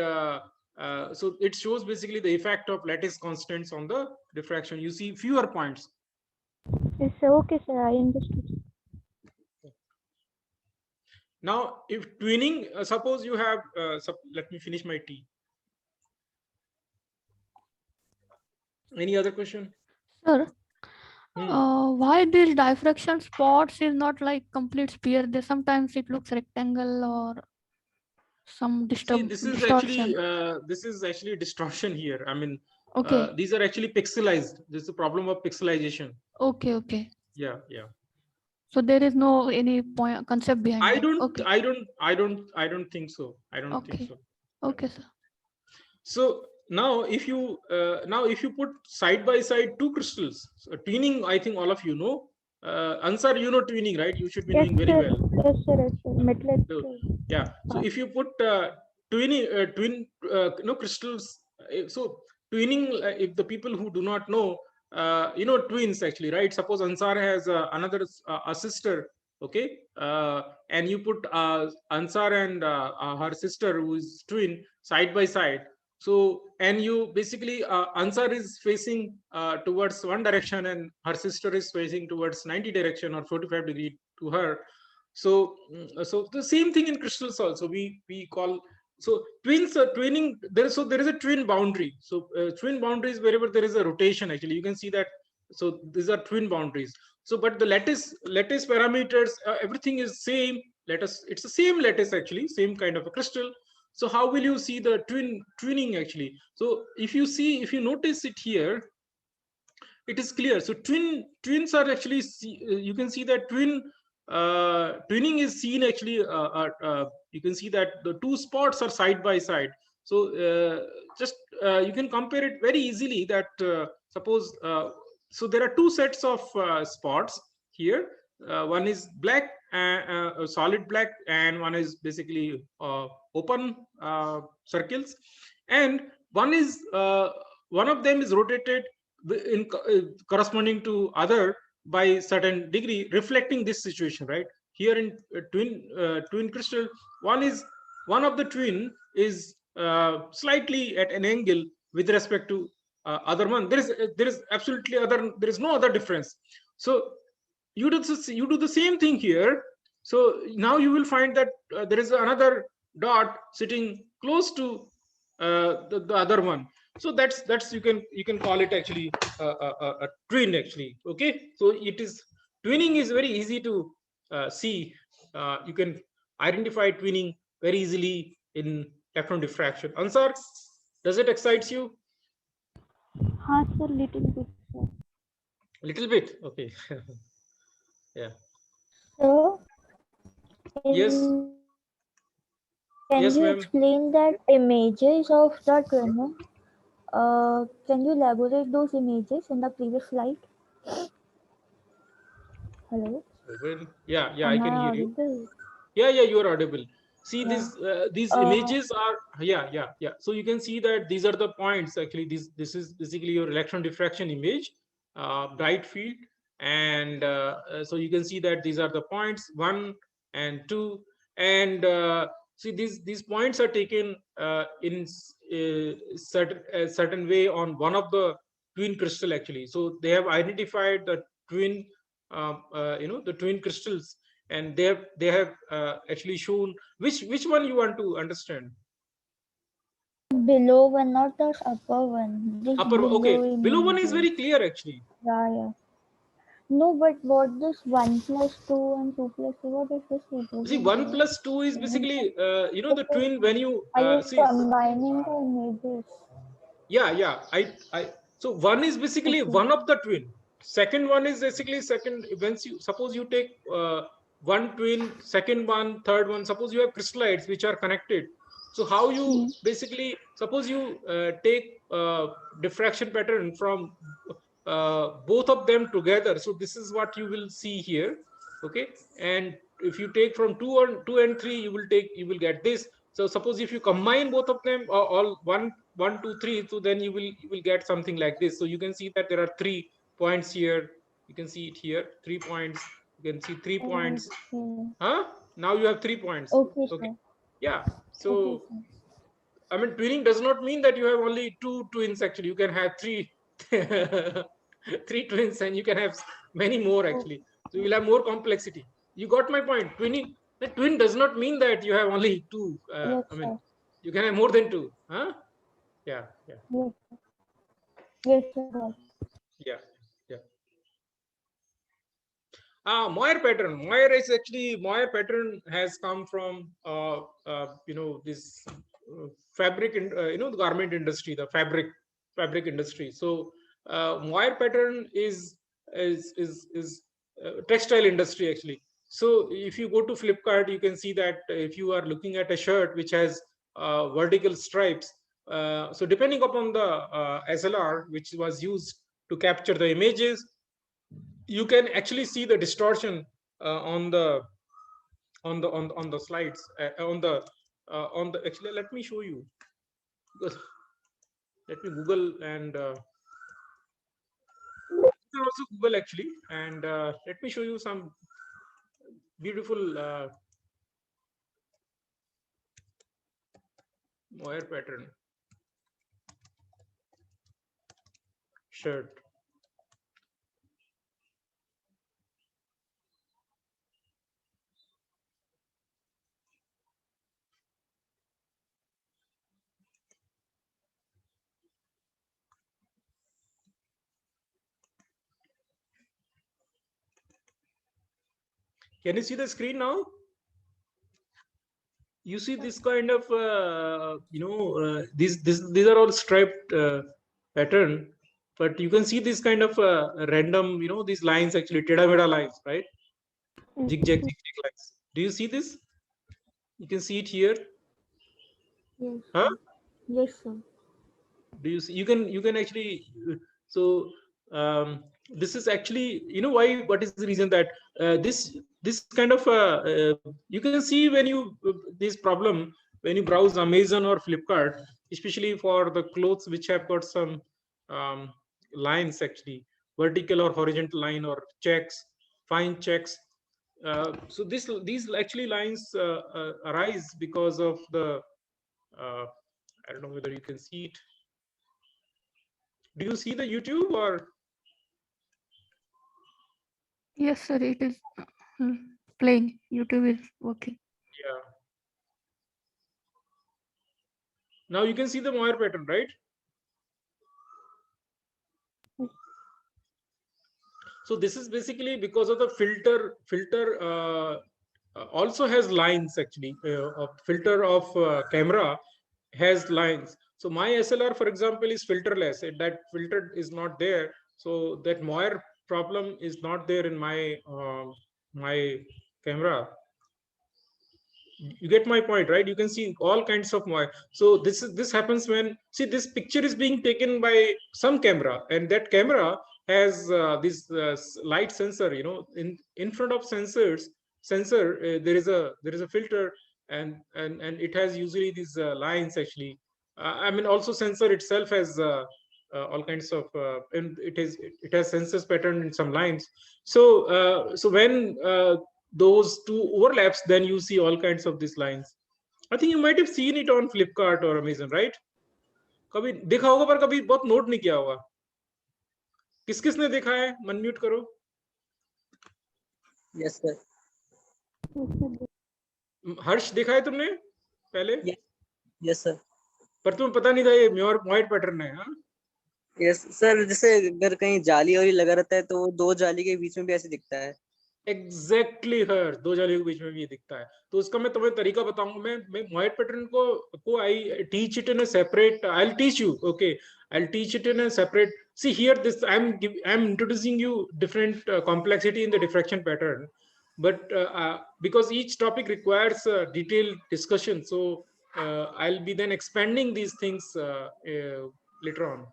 so it shows basically the effect of lattice constants on the diffraction. You see fewer points. Yes, sir. Okay, sir. I understood. Now, if twinning, suppose you have, let me finish my tea. Any other question? Sir, why these diffraction spots is not like complete sphere? They sometimes it looks rectangle or some See, this is actually distortion here. I mean, Okay. these are actually pixelized. This is the problem of pixelization. Okay. Yeah. So there is no any point concept behind I that. don't Okay. think so. I don't think so. Okay, sir. So now if you put side by side two crystals, so twinning, I think all of you know. Ansar, you know twinning, right? You should be knowing very well. Yes, sir. Yes, sir. Metlet. Yeah. So if you put twin crystals, so twinning, if the people who do not know, twins actually, right? Suppose Ansar has another a sister, okay, and you put Ansar and her sister, who is twin, side by side. So, and you basically Ansar is facing towards one direction, and her sister is facing towards 90 direction or 45 degree to her. So the same thing in crystals also. We call, so twins are twinning there. So there is a twin boundary. So twin boundaries, wherever there is a rotation, actually you can see that. So these are twin boundaries. So but the lattice parameters, everything is same. It's the same lattice, actually same kind of a crystal. So how will you see the twinning actually? So if you notice it here, it is clear. So twins are actually you can see that twinning is seen actually. You can see that the two spots are side by side. So just you can compare it very easily. That suppose so there are two sets of spots here. One is black, solid black, and one is basically open circles, and one of them is rotated in corresponding to other by certain degree, reflecting this situation, right? Here in twin crystal, one of the twin is slightly at an angle with respect to other one. There is absolutely there is no other difference. So you do the same thing here. So now you will find that there is another dot sitting close to the other one. So that's you can call it actually a twin actually. Okay, so it is twinning is very easy to see. You can identify twinning very easily in electron diffraction. Ansar, does it excites you? Sir, little bit, sir. Little bit, okay. Yeah. So, Yes. Can Yes, you ma'am. explain that images of the twinning? Can you elaborate those images in the previous slide? Hello. Yeah, I Am can I hear you. audible? Yeah, you are audible. See, Yeah. these images are, yeah. So you can see that these are the points. Actually, this is basically your electron diffraction image, bright field, and so you can see that these are the points 1 and 2, and see these points are taken in certain way on one of the twin crystal actually. So they have identified the twin, the twin crystals, and they have actually shown which one you want to understand. Below one, not the upper one. Just Upper, below okay, below one is images. very clear actually. Yeah. No, but what this 1 plus 2 and 2 plus 2, what is this See, 1 representing? plus 2 is basically the twin. When you Are you see, combining the images? yeah, I so 1 is basically Okay. one of the twin. Second one is basically second. Once you suppose you take one twin, second one, third one, suppose you have crystallites which are connected. So how you basically suppose you take diffraction pattern from both of them together. So this is what you will see here. Okay, and if you take from 2 and 3, you will get this. So suppose if you combine both of them, all 1, 2, 3, so then you will get something like this. So you can see that there are 3 points here. You can see it here, 3 points. You can see 3 points. Okay. Now you have 3 points. Okay, Okay. sir. Yeah. So Okay, sir. I mean, twinning does not mean that you have only 2 twins. Actually, you can have 3 3 twins, and you can have many more actually. So you will have more complexity. You got my point. Twinning, the twin does not mean that you have only 2. Yes, I mean, sir. you can have more than 2. Yeah. Yes, sir. Yes, sir. Yeah. Moir pattern. Moir pattern has come from this fabric, the garment industry, the fabric industry. So Moir pattern is textile industry actually. So if you go to Flipkart, you can see that if you are looking at a shirt which has vertical stripes, so depending upon the SLR which was used to capture the images, you can actually see the distortion on the slides, on the actually, let me show you, because let me Google, and you can also Google actually, and let me show you some beautiful wire pattern shirt. Can you see the screen now? You see this kind of these are all striped pattern, but you can see this kind of random, these lines actually, teda meda lines, right? Zigzag lines. Do you see this? You can see it here. Yes. Huh? Yes, sir. Do you see? You can actually. So this is actually, why? What is the reason that this kind of you can see when you this problem when you browse Amazon or Flipkart, especially for the clothes which have got some lines actually, vertical or horizontal line or checks, fine checks. So these actually lines arise because of the I don't know whether you can see it. Do you see the YouTube or? Yes, sir. It is playing. YouTube is working. Yeah. Now you can see the Moir pattern, right? So this is basically because of the filter. Filter also has lines actually. A filter of camera has lines. So my SLR, for example, is filterless. That filter is not there. So that Moir problem is not there in my my camera. You get my point, right? You can see all kinds of Moir. So this happens when, see, this picture is being taken by some camera, and that camera has this light sensor. You know, in front of sensor there is a filter, and it has usually these lines actually. I mean, also sensor itself has all kinds of and it has sensors pattern in some lines. So so when those two overlaps, then you see all kinds of these lines. I think you might have seen it on Flipkart or Amazon, right? कभी देखा होगा पर कभी बहुत note नहीं किया होगा. किस किसने देखा है? अनम्यूट करो. Yes, sir. हर्ष देखा है तुमने पहले? Yes, sir. पर तुम्हें पता नहीं था ये मोइड पैटर्न है. हाँ, Yes, sir. जैसे अगर कहीं जाली वाली लगा रहता है तो वो दो जाली के बीच में भी ऐसे दिखता है. एग्जैक्टली हर दो जालियों के बीच में भी ये दिखता है. तो उसका मैं तुम्हें तरीका बताऊंगा. मैं मोइड पैटर्न को I teach it in a separate. I will teach you. Okay, I'll teach it in a separate. See here, this I'm introducing you different complexity in the diffraction pattern, but because each topic requires detailed discussion, so I'll be then expanding these things later on.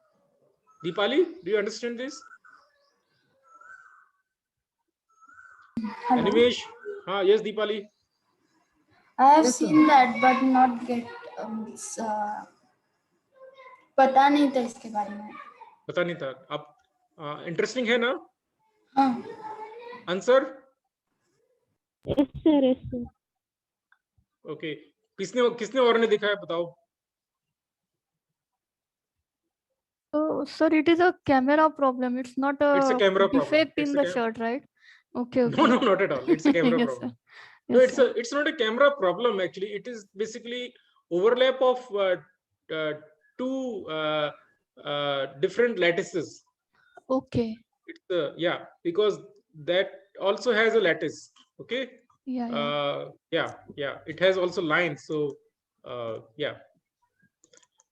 Deepali, do you understand this? Hello. Animesh, yes, Deepali. I have Yes, sir. seen that, but not get this. पता नहीं था इसके बारे में. पता नहीं था. अब इंटरेस्टिंग है ना? हाँ. Answer? Yes, sir. Yes, sir. Okay, किसने और ने देखा है बताओ. So, sir, it is a camera problem. It's not It's a camera problem. defect It's in a the shirt, right? Okay, okay. No, not at all. It's a camera Yes, problem. sir. No, Yes, sir. it's not a camera problem actually. It is basically overlap of two different lattices. Okay. It's yeah, because that also has a lattice. Okay. Yeah, yeah. Yeah. It has also lines. So yeah.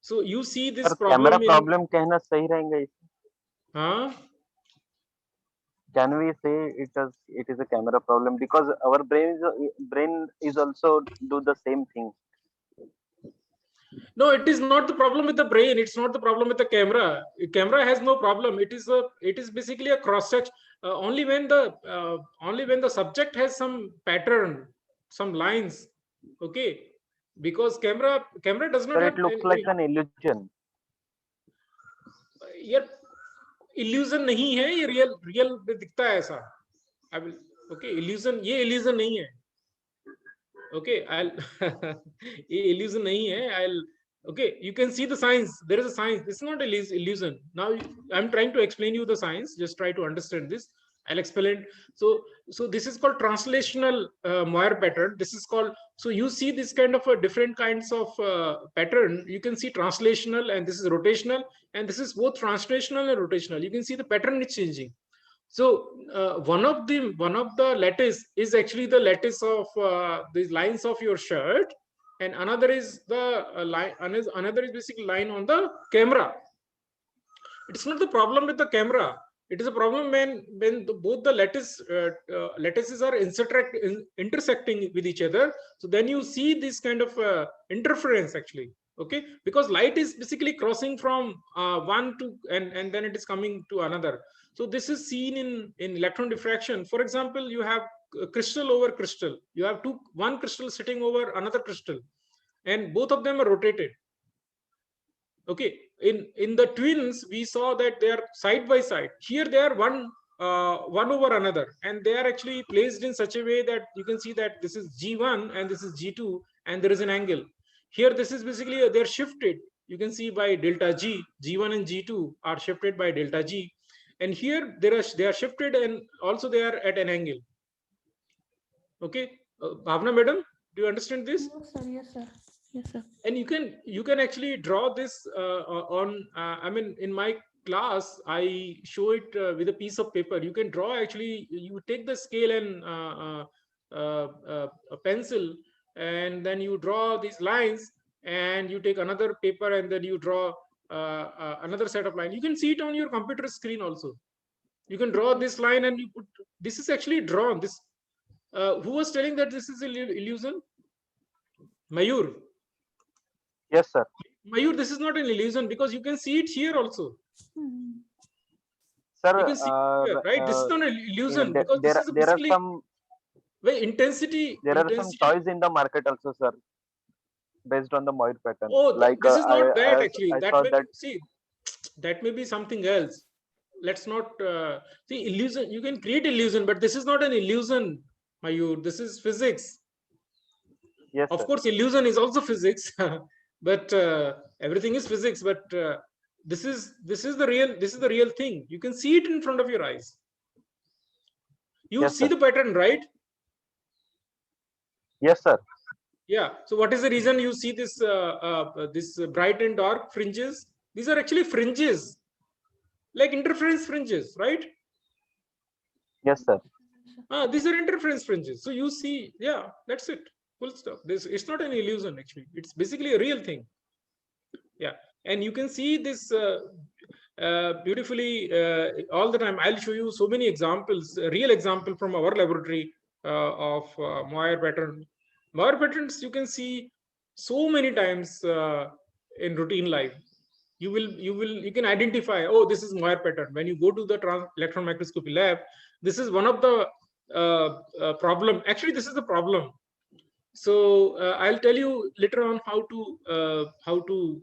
So you see this problem. Camera problem कहना सही रहेगा इसे. हाँ. Can we say it is a camera problem because our brain is also do the same thing. No, it is not the problem with the brain. It's not the problem with the camera. Camera has no problem. It is basically a cross section. Only when the subject has some pattern, some lines. Okay, because camera does not. But have it looks like an illusion. यार illusion नहीं है ये. Real दिखता है ऐसा. I will. Okay, illusion ये illusion नहीं है. Okay, I'll ये illusion नहीं है. I'll. Okay, you can see the science. There is a science. It's not an illusion. Now I'm trying to explain you the science. Just try to understand this. I'll explain. So this is called translational Moir pattern. This is called. So you see this kind of a different kinds of pattern. You can see translational, and this is rotational, and this is both translational and rotational. You can see the pattern is changing. So one of the lattice is actually the lattice of these lines of your shirt, and another is the line. Another is basically line on the camera. It's not the problem with the camera. It is a problem when both the lattices are intersecting with each other. So then you see this kind of interference actually. Okay, because light is basically crossing from one to and then it is coming to another. So this is seen in electron diffraction. For example, you have crystal over crystal. You have one crystal sitting over another crystal, and both of them are rotated. Okay, in the twins, we saw that they are side by side. Here they are one over another, and they are actually placed in such a way that you can see that this is G1 and this is G2, and there is an angle. Here, this is basically they're shifted. You can see by delta G. G1 and G2 are shifted by delta G, and here they are shifted, and also they are at an angle. Okay, Bhavna madam, do you understand this? Yes, sir. Yes, sir. Yes, sir. And you can actually draw this on. I mean, in my class, I show it with a piece of paper. You can draw actually. You take the scale and a pencil, and then you draw these lines, and you take another paper, and then you draw another set of lines. You can see it on your computer screen also. You can draw this line, and you put. This is actually drawn. This. Who was telling that this is an illusion? Mayur. Yes, sir. Mayur, this is not an illusion because you can see it here also. Sir, You can see here, right? This is not an illusion because this is there are basically some intensity. toys in the market also, sir, based on the Moir pattern. Oh, Like this is not that actually. I That saw may that. see, that may be something else. Let's not see illusion. You can create illusion, but this is not an illusion, Mayur. This is physics. Yes, Of sir. course, illusion is also physics, but everything is physics. But this is the real thing. You can see it in front of your eyes. You Yes, see sir. the pattern, right? Yes, sir. Yeah. So what is the reason you see this this bright and dark fringes? These are actually fringes, like interference fringes, right? Yes, sir. These are interference fringes. So you see, yeah, that's it. Full stop. This it's not an illusion actually. It's basically a real thing. Yeah, and you can see this beautifully all the time. I'll show you so many examples, a real example from our laboratory of Moir pattern. Moir patterns you can see so many times in routine life. You can identify, oh, this is Moir pattern. When you go to the electron microscopy lab, this is one of the problem. Actually, this is the problem. So I'll tell you later on how to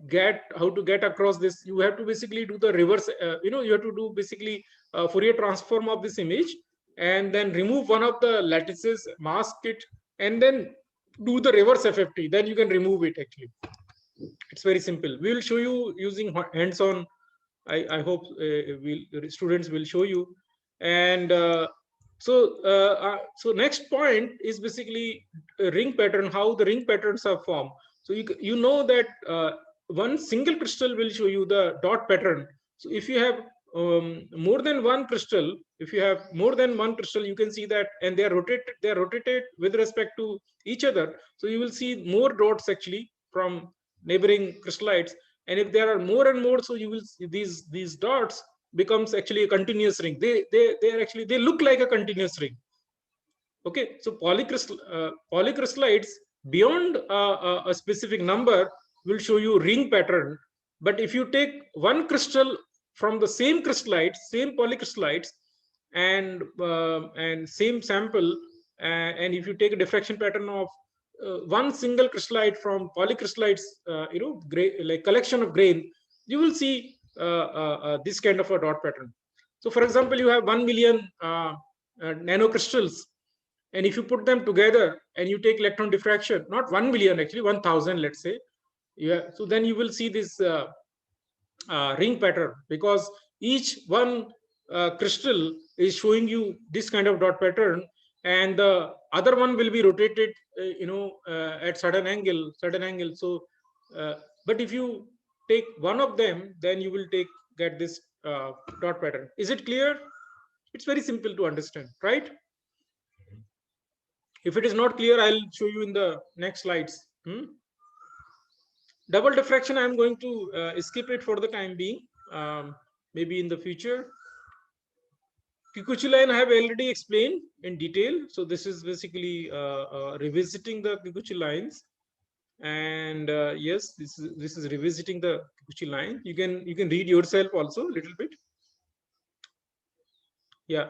get across this. You have to basically do the reverse. You have to do basically Fourier transform of this image, and then remove one of the lattices, mask it, and then do the reverse FFT. Then you can remove it. Actually, it's very simple. We will show you using hands-on. I hope students will show you. And so next point is basically a ring pattern, how the ring patterns are formed. So you know that one single crystal will show you the dot pattern. So if you have more than one crystal, you can see that, and they are rotated with respect to each other. So you will see more dots actually from neighboring crystallites. And if there are more and more, so you will see these dots becomes actually a continuous ring. They look like a continuous ring. Okay, so polycrystallites beyond a specific number will show you ring pattern. But if you take one crystal from the same crystallite, same polycrystallites, and same sample, and if you take a diffraction pattern of one single crystallite from polycrystallites, like collection of grain, you will see this kind of a dot pattern. So for example, you have 1 million nanocrystals, and if you put them together and you take electron diffraction, not 1 million actually, 1000 let's say, yeah, so then you will see this ring pattern, because each one crystal is showing you this kind of dot pattern, and the other one will be rotated at certain angle. So but if you take one of them, then you will get this dot pattern. Is it clear? It's very simple to understand, right? If it is not clear, I'll show you in the next slides. Double diffraction, I'm going to skip it for the time being. Maybe in the future. Kikuchi line I have already explained in detail. So this is basically revisiting the Kikuchi lines. And yes, this is revisiting the Kikuchi line. You can read yourself also a little bit. Yeah.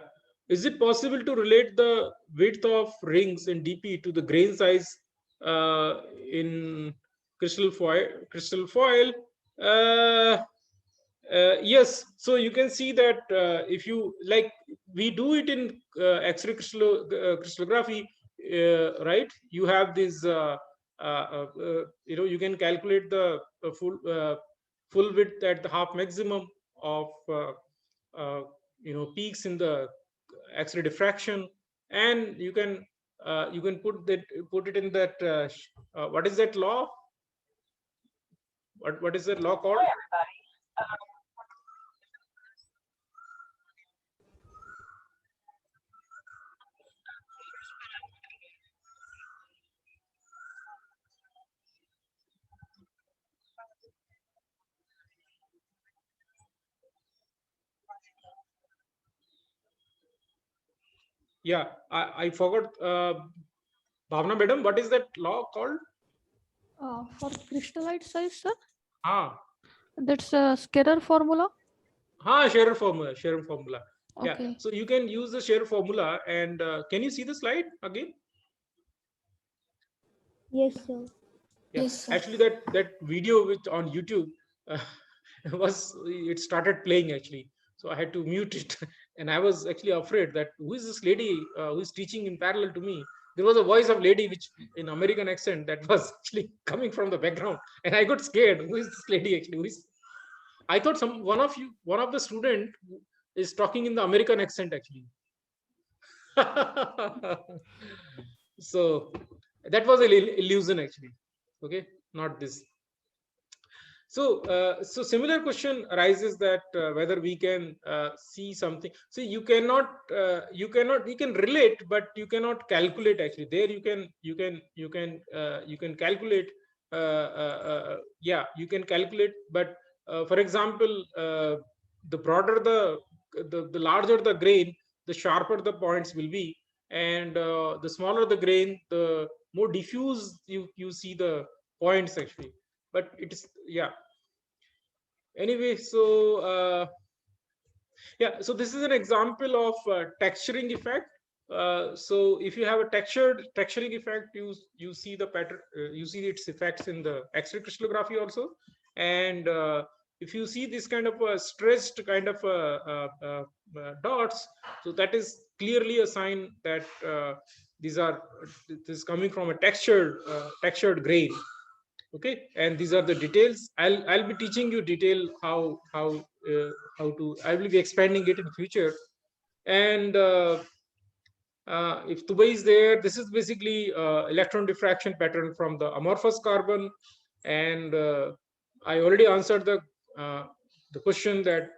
Is it possible to relate the width of rings in DP to the grain size in crystal foil? Yes. So you can see that if you like, we do it in X-ray crystallography, right? You have this. You can calculate the full width at the half maximum of peaks in the X-ray diffraction, and you can put it in that what is that law? What is that law called? Yeah, I forgot. Bhavna madam, what is that law called? For crystallite size, sir? Ah. That's a scalar formula. Scherer formula. Yeah. Okay. So you can use the Scherer formula, and can you see the slide again? Yes, sir. Yeah. Yes, sir. Actually, that video which on YouTube uh, it started playing actually. So I had to mute it, and I was actually afraid that who is this lady who is teaching in parallel to me? There was a voice of lady which in American accent that was actually coming from the background, and I got scared. Who is this lady actually? Who is? I thought one of the student is talking in the American accent actually. So that was an illusion actually. Okay, not this. So similar question arises that whether we can see something. So you can relate, but you cannot calculate actually. There you can calculate. Yeah, you can calculate, but for example, the broader the larger the grain, the sharper the points will be, and the smaller the grain, the more diffuse you see the points actually. But it is, yeah. Anyway, yeah, so this is an example of texturing effect. So if you have a texturing effect, you see the pattern, you see its effects in the X-ray crystallography also. And if you see this kind of stressed kind of dots, so that is clearly a sign that this is coming from a textured grain. Okay, and these are the details. I'll be teaching you detail how to. I will be expanding it in future. And if Tuba is there, this is basically electron diffraction pattern from the amorphous carbon. And I already answered the question that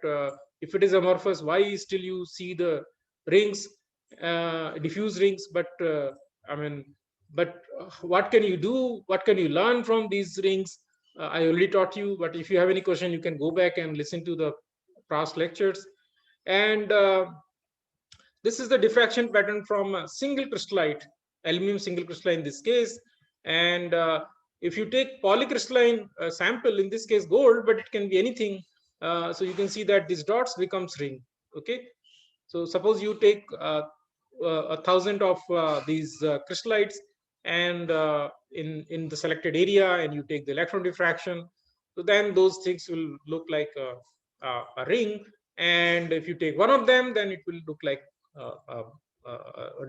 if it is amorphous, why still you see the rings, diffuse rings? But I mean, but what can you do? What can you learn from these rings? I already taught you, but if you have any question, you can go back and listen to the past lectures. And this is the diffraction pattern from a single crystallite, aluminum single crystalline in this case. And if you take polycrystalline sample, in this case gold, but it can be anything. So you can see that these dots becomes ring. Okay. So suppose you take 1,000 of these crystallites, and in the selected area, and you take the electron diffraction, so then those things will look like a ring. And if you take one of them, then it will look like a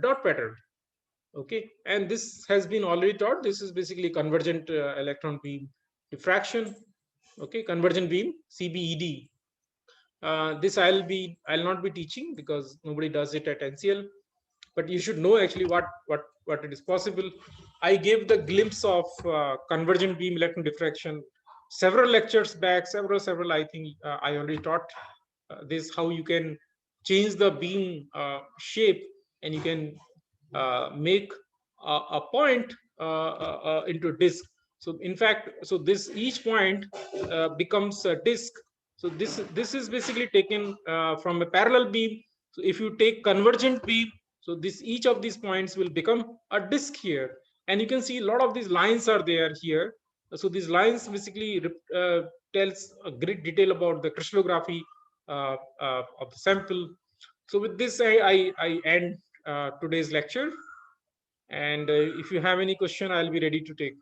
dot pattern. Okay, and this has been already taught. This is basically convergent electron beam diffraction. Okay, convergent beam, CBED. This I'll not be teaching because nobody does it at NCL, but you should know actually what it is possible. I gave the glimpse of convergent beam electron diffraction several lectures back, several. I think I already taught this, how you can change the beam shape, and you can make a point into a disk. So in fact, so this each point becomes a disk. So this is basically taken from a parallel beam. So if you take convergent beam, so this each of these points will become a disk here, and you can see a lot of these lines are there here. So these lines basically tells a great detail about the crystallography of the sample. So with this, I end today's lecture. And if you have any question, I'll be ready to take.